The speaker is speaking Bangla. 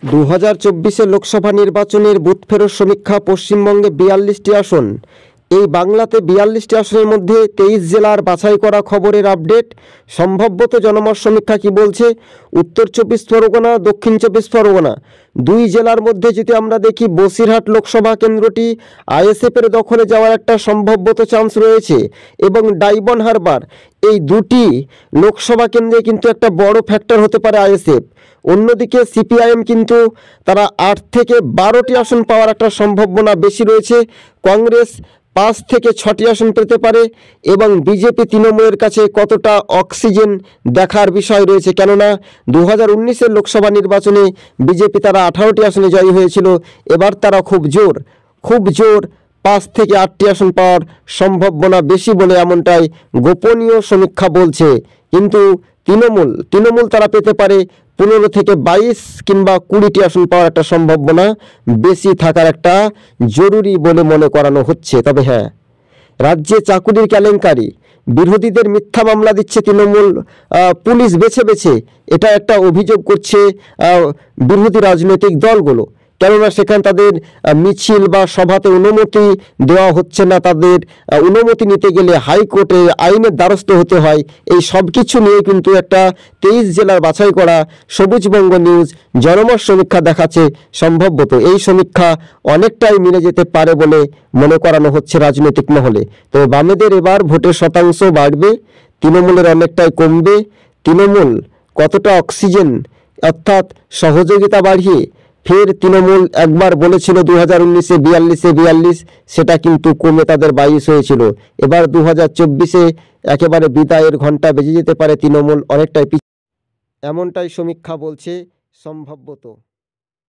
2024 লোকসভা নির্বাচনের বুথ ফেরত সমীক্ষা। পশ্চিমবঙ্গে 42টি আসন। এই বাংলাতে 42টি আসনের মধ্যে 23 জেলার বাছাই করা খবরের আপডেট। সম্ভাব্যত জনমত সমীক্ষা কি বলছে? উত্তর 24 পরগনা, দক্ষিণ 24 পরগনা, দুই জেলার মধ্যে যদি আমরা দেখি, বসিরহাট লোকসভা কেন্দ্রটি আইএসএফের দখলে যাওয়ার একটা সম্ভাব্যত চান্স রয়েছে, এবং ডায়মন্ড হারবার, এই দুটি লোকসভা কেন্দ্রে কিন্তু একটা বড় ফ্যাক্টর হতে পারে আইএসএফ। অন্যদিকে সিপিআইএম কিন্তু তারা 8 থেকে 12টি আসন পাওয়ার একটা সম্ভাবনা বেশি রয়েছে। কংগ্রেস 5 থেকে 6টি আসন পেতে পারে, এবং বিজেপি তৃণমূলের কাছে কতটা অক্সিজেন দেখার বিষয় রয়েছে। কেননা 2019-এর লোকসভা নির্বাচনে বিজেপি তারা 18টি আসনে জয়ী হয়েছিল। এবার তারা খুব জোর 5 থেকে 8টি আসন পাওয়ার সম্ভাবনা বেশি বলে এমনটাই গোপনীয় সমীক্ষা বলছে। কিন্তু তৃণমূল তারা পেতে পারে 15 থেকে 22 কিংবা 20টি আসন পাওয়ার একটা সম্ভাবনা বেশি থাকার একটা জরুরি বলে মনে করানো হচ্ছে। তবে হ্যাঁ, রাজ্যে চাকুরির কেলেঙ্কারি, বিরোধীদের মিথ্যা মামলা দিচ্ছে তৃণমূল পুলিশ বেছে বেছে, এটা একটা অভিযোগ করছে বিরোধী রাজনৈতিক দলগুলো। কেননা সেখানে তাদের মিছিল বা সভাতে অনুমতি দেওয়া হচ্ছে না, তাদের অনুমতি নিতে গেলে হাইকোর্টে আইনের দ্বারস্থ হতে হয়। এই সব কিছু নিয়ে কিন্তু একটা 23 জেলার বাছাই করা সবুজবঙ্গ নিউজ জনমত সমীক্ষা দেখাচ্ছে। সম্ভবত এই সমীক্ষা অনেকটাই মিলে যেতে পারে বলে মনে করানো হচ্ছে রাজনৈতিক মহলে। তো বামেদের এবার ভোটের শতাংশ বাড়বে, তৃণমূলের অনেকটাই কমবে। তৃণমূল কতটা অক্সিজেন অর্থাৎ সহযোগিতা বাড়িয়ে ফের তৃণমূল একবার বলেছিল 2019-এ 42, সেটা কিন্তু কমে তাদের 22 হয়েছিল। এবার 2024-এ একেবারে বিদায়ের ঘন্টা বেজে যেতে পারে, তৃণমূল অনেকটাই এমনটাই সমীক্ষা বলছে সম্ভাব্যত।